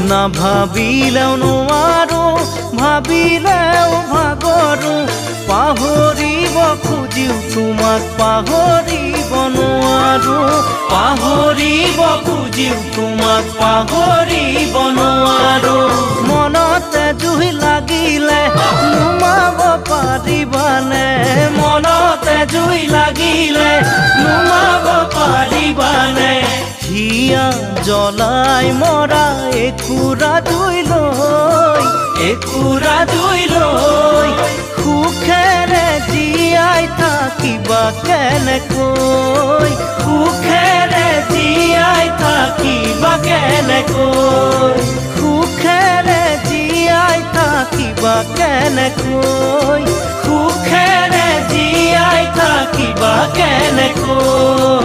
না ভাবিলেও নোৱাৰো ভাবিলেও ভাগৰো পাহৰিব খুজিও তোমাক পাহৰিব নোৱাৰো পাহৰিব খুজিও তোমাক পাহৰিব নোৱাৰো মনতে জুই লাগিলে নুমাব পাৰিবানে মনতে জুই লাগিলে নুমাব পাৰিবানে হিয়া জ্বলাই মৰা একুৰা জুই লৈ সুখেৰে জীয়াই থাকিবা কেনেকৈ সুখেৰে জীয়াই থাকিবা কেনেকৈ সুখেৰে জীয়াই থাকিবা কেনেকৈ সুখেৰে জীয়াই থাকিবা কেনেকৈ